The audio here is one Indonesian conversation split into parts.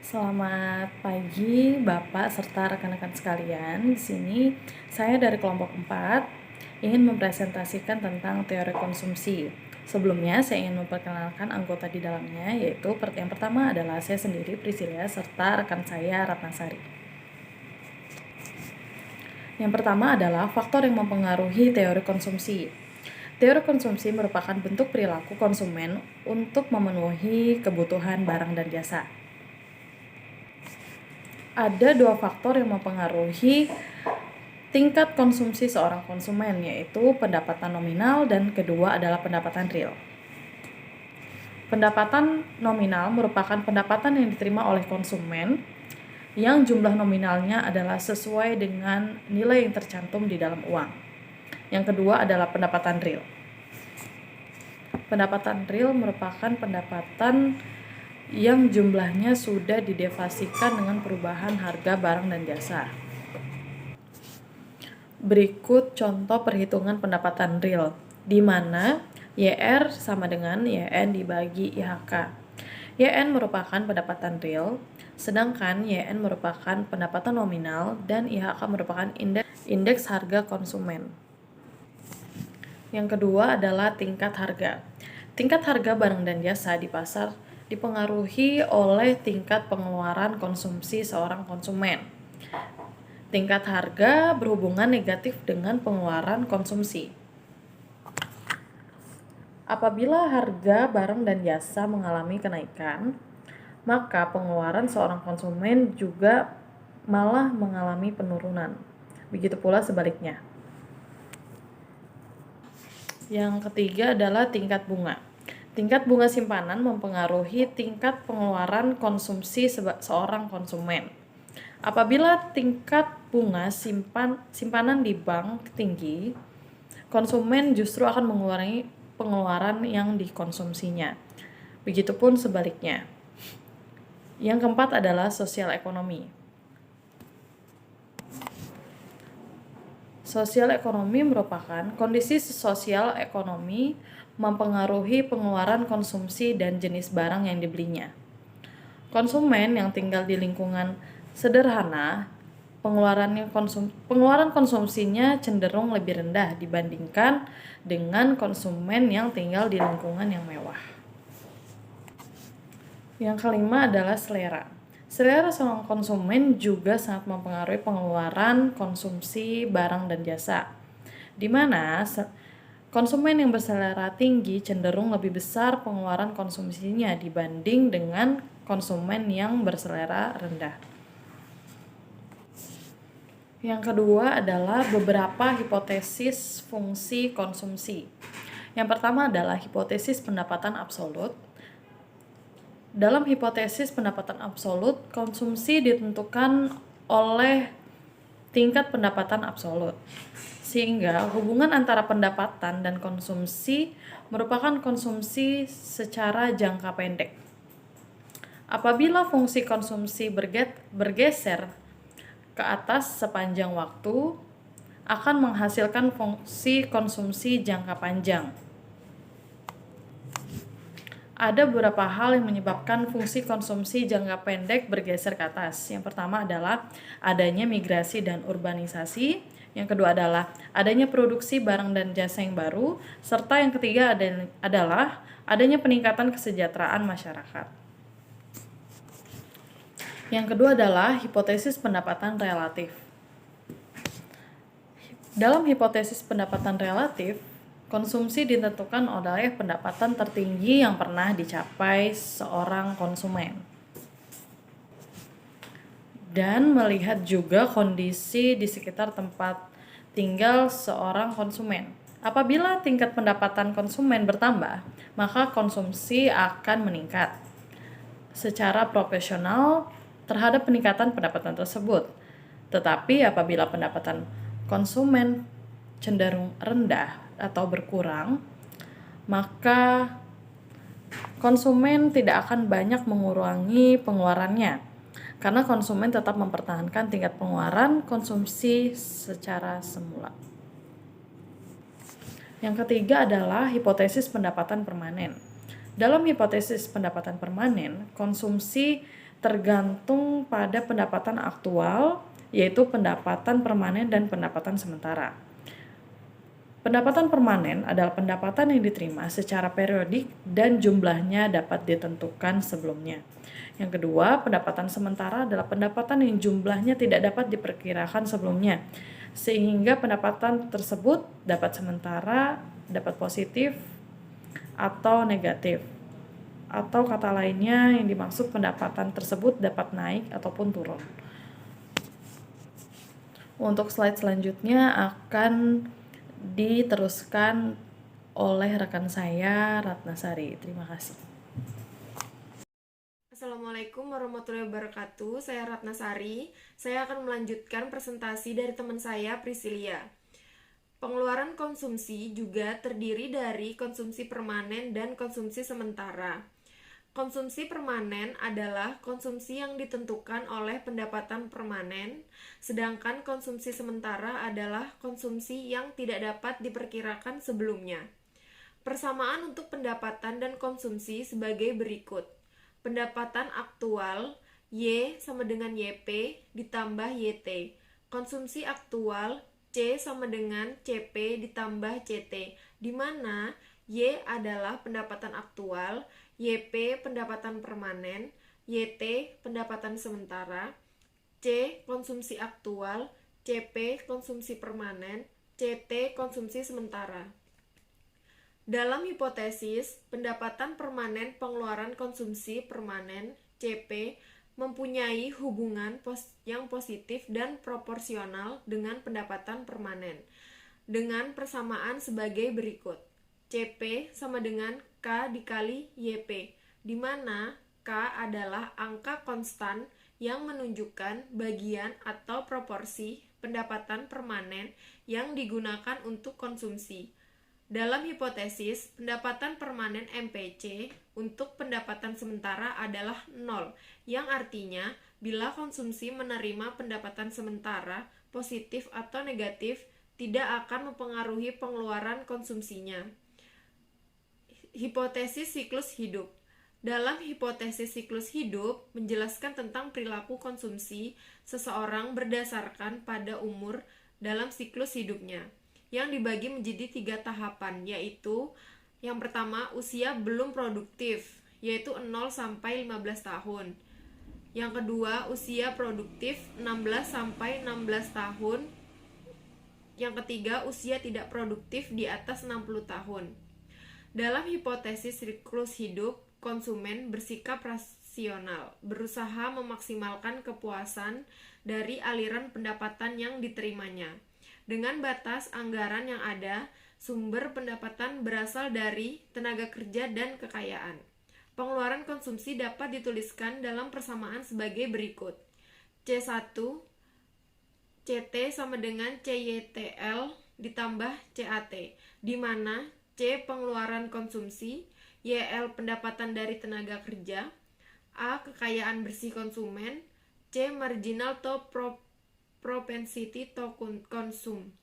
Selamat pagi Bapak serta rekan-rekan sekalian. Di sini saya dari kelompok 4 ingin mempresentasikan tentang teori konsumsi. Sebelumnya saya ingin memperkenalkan anggota di dalamnya, yaitu yang pertama adalah saya sendiri Priscilia serta rekan saya Ratnasari. Yang pertama adalah faktor yang mempengaruhi teori konsumsi. Teori konsumsi merupakan bentuk perilaku konsumen untuk memenuhi kebutuhan barang dan jasa. Ada dua faktor yang mempengaruhi tingkat konsumsi seorang konsumen, yaitu pendapatan nominal dan kedua adalah pendapatan real. Pendapatan nominal merupakan pendapatan yang diterima oleh konsumen yang jumlah nominalnya adalah sesuai dengan nilai yang tercantum di dalam uang. Yang kedua adalah pendapatan real. Pendapatan real merupakan pendapatan yang jumlahnya sudah dideflasikan dengan perubahan harga barang dan jasa. Berikut contoh perhitungan pendapatan real, di mana YR sama dengan YN dibagi IHK. YN merupakan pendapatan real, sedangkan YN merupakan pendapatan nominal dan IHK merupakan indeks harga konsumen. Yang kedua adalah tingkat harga. Tingkat harga barang dan jasa di pasar dipengaruhi oleh tingkat pengeluaran konsumsi seorang konsumen. Tingkat harga berhubungan negatif dengan pengeluaran konsumsi. Apabila harga barang dan jasa mengalami kenaikan, maka pengeluaran seorang konsumen juga malah mengalami penurunan. Begitu pula sebaliknya. Yang ketiga adalah tingkat bunga. Tingkat bunga simpanan mempengaruhi tingkat pengeluaran konsumsi seorang konsumen. Apabila tingkat bunga simpanan di bank tinggi, konsumen justru akan mengurangi pengeluaran yang dikonsumsinya. Begitupun sebaliknya. Yang keempat adalah sosial ekonomi. Sosial ekonomi merupakan kondisi sosial ekonomi mempengaruhi pengeluaran konsumsi dan jenis barang yang dibelinya. Konsumen yang tinggal di lingkungan sederhana, pengeluaran konsumsinya cenderung lebih rendah dibandingkan dengan konsumen yang tinggal di lingkungan yang mewah. Yang kelima adalah selera. Selera seorang konsumen juga sangat mempengaruhi pengeluaran konsumsi barang dan jasa, di mana konsumen yang berselera tinggi cenderung lebih besar pengeluaran konsumsinya dibanding dengan konsumen yang berselera rendah. Yang kedua adalah beberapa hipotesis fungsi konsumsi. Yang pertama adalah hipotesis pendapatan absolut. Dalam hipotesis pendapatan absolut, konsumsi ditentukan oleh tingkat pendapatan absolut. Sehingga hubungan antara pendapatan dan konsumsi merupakan konsumsi secara jangka pendek. Apabila fungsi konsumsi bergeser ke atas sepanjang waktu, akan menghasilkan fungsi konsumsi jangka panjang. Ada beberapa hal yang menyebabkan fungsi konsumsi jangka pendek bergeser ke atas. Yang pertama adalah adanya migrasi dan urbanisasi. Yang kedua adalah adanya produksi barang dan jasa yang baru. Serta yang ketiga adalah adanya peningkatan kesejahteraan masyarakat. Yang kedua adalah hipotesis pendapatan relatif. Dalam hipotesis pendapatan relatif, konsumsi ditentukan oleh pendapatan tertinggi yang pernah dicapai seorang konsumen. Dan melihat juga kondisi di sekitar tempat tinggal seorang konsumen. Apabila tingkat pendapatan konsumen bertambah, maka konsumsi akan meningkat secara proporsional terhadap peningkatan pendapatan tersebut. Tetapi apabila pendapatan konsumen cenderung rendah atau berkurang, maka konsumen tidak akan banyak mengurangi pengeluarannya karena konsumen tetap mempertahankan tingkat pengeluaran konsumsi secara semula. Yang ketiga adalah hipotesis pendapatan permanen. Dalam hipotesis pendapatan permanen, konsumsi tergantung pada pendapatan aktual, yaitu pendapatan permanen dan pendapatan sementara. Pendapatan permanen adalah pendapatan yang diterima secara periodik dan jumlahnya dapat ditentukan sebelumnya. Yang kedua, pendapatan sementara adalah pendapatan yang jumlahnya tidak dapat diperkirakan sebelumnya, sehingga pendapatan tersebut dapat sementara, dapat positif, atau negatif. Atau kata lainnya yang dimaksud pendapatan tersebut dapat naik ataupun turun. Untuk slide selanjutnya akan diteruskan oleh rekan saya Ratnasari. Terima kasih. Assalamualaikum warahmatullahi wabarakatuh. Saya Ratnasari. Saya akan melanjutkan presentasi dari teman saya Priscilia. Pengeluaran konsumsi juga terdiri dari konsumsi permanen dan konsumsi sementara. Konsumsi permanen adalah konsumsi yang ditentukan oleh pendapatan permanen, sedangkan konsumsi sementara adalah konsumsi yang tidak dapat diperkirakan sebelumnya. Persamaan untuk pendapatan dan konsumsi sebagai berikut. Pendapatan aktual Y sama dengan YP ditambah YT. Konsumsi aktual C sama dengan CP ditambah CT, di mana Y adalah pendapatan aktual, YP pendapatan permanen, YT pendapatan sementara, C konsumsi aktual, CP konsumsi permanen, CT konsumsi sementara. Dalam hipotesis, pendapatan permanen pengeluaran konsumsi permanen CP mempunyai hubungan yang positif dan proporsional dengan pendapatan permanen, dengan persamaan sebagai berikut. CP sama dengan K dikali YP, di mana K adalah angka konstan yang menunjukkan bagian atau proporsi pendapatan permanen yang digunakan untuk konsumsi. Dalam hipotesis, pendapatan permanen MPC untuk pendapatan sementara adalah 0, yang artinya bila konsumsi menerima pendapatan sementara, positif atau negatif, tidak akan mempengaruhi pengeluaran konsumsinya. Hipotesis siklus hidup. Dalam hipotesis siklus hidup, menjelaskan tentang perilaku konsumsi seseorang berdasarkan pada umur dalam siklus hidupnya, yang dibagi menjadi 3 tahapan, yaitu yang pertama usia belum produktif, yaitu 0 sampai 15 tahun. Yang kedua usia produktif 16 sampai 16 tahun. Yang ketiga usia tidak produktif di atas 60 tahun. Dalam hipotesis siklus hidup, konsumen bersikap rasional, berusaha memaksimalkan kepuasan dari aliran pendapatan yang diterimanya. Dengan batas anggaran yang ada, sumber pendapatan berasal dari tenaga kerja dan kekayaan. Pengeluaran konsumsi dapat dituliskan dalam persamaan sebagai berikut. C1 CT sama dengan CYTL ditambah CAT, di mana C pengeluaran konsumsi, YL pendapatan dari tenaga kerja, A kekayaan bersih konsumen, C marginal to propensity to consume,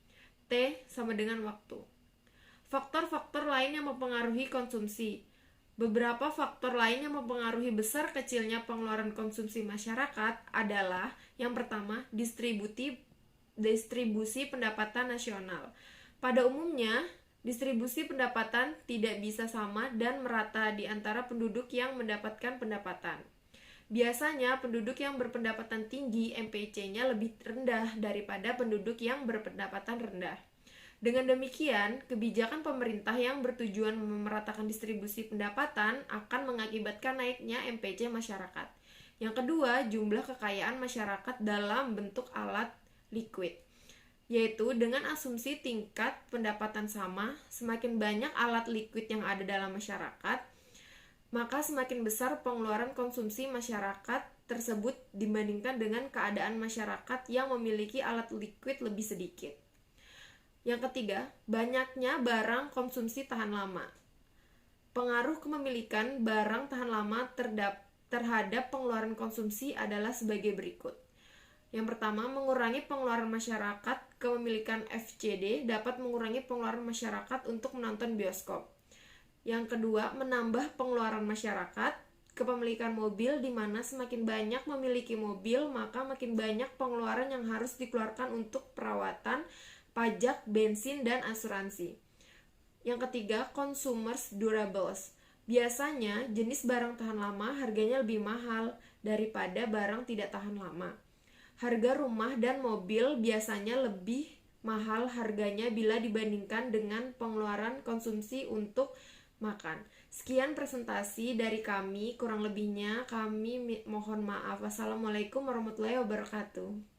T sama dengan waktu. Faktor-faktor lain yang mempengaruhi konsumsi. Beberapa faktor lain yang mempengaruhi besar kecilnya pengeluaran konsumsi masyarakat adalah yang pertama, distribusi pendapatan nasional. Pada umumnya, distribusi pendapatan tidak bisa sama dan merata di antara penduduk yang mendapatkan pendapatan. Biasanya penduduk yang berpendapatan tinggi MPC-nya lebih rendah daripada penduduk yang berpendapatan rendah. Dengan demikian, kebijakan pemerintah yang bertujuan memeratakan distribusi pendapatan akan mengakibatkan naiknya MPC masyarakat. Yang kedua, jumlah kekayaan masyarakat dalam bentuk alat liquid, yaitu dengan asumsi tingkat pendapatan sama, semakin banyak alat liquid yang ada dalam masyarakat, maka semakin besar pengeluaran konsumsi masyarakat tersebut dibandingkan dengan keadaan masyarakat yang memiliki alat liquid lebih sedikit. Yang ketiga, banyaknya barang konsumsi tahan lama. Pengaruh kepemilikan barang tahan lama terhadap pengeluaran konsumsi adalah sebagai berikut. Yang pertama, mengurangi pengeluaran masyarakat. Kepemilikan FCD dapat mengurangi pengeluaran masyarakat untuk menonton bioskop. Yang kedua, menambah pengeluaran masyarakat. kepemilikan mobil, di mana semakin banyak memiliki mobil, maka makin banyak pengeluaran yang harus dikeluarkan untuk perawatan, pajak, bensin, dan asuransi. Yang ketiga, consumers durables. Biasanya jenis barang tahan lama harganya lebih mahal daripada barang tidak tahan lama. Harga rumah dan mobil biasanya lebih mahal harganya bila dibandingkan dengan pengeluaran konsumsi untuk makan. Sekian presentasi dari kami, kurang lebihnya kami mohon maaf. Wassalamualaikum warahmatullahi wabarakatuh.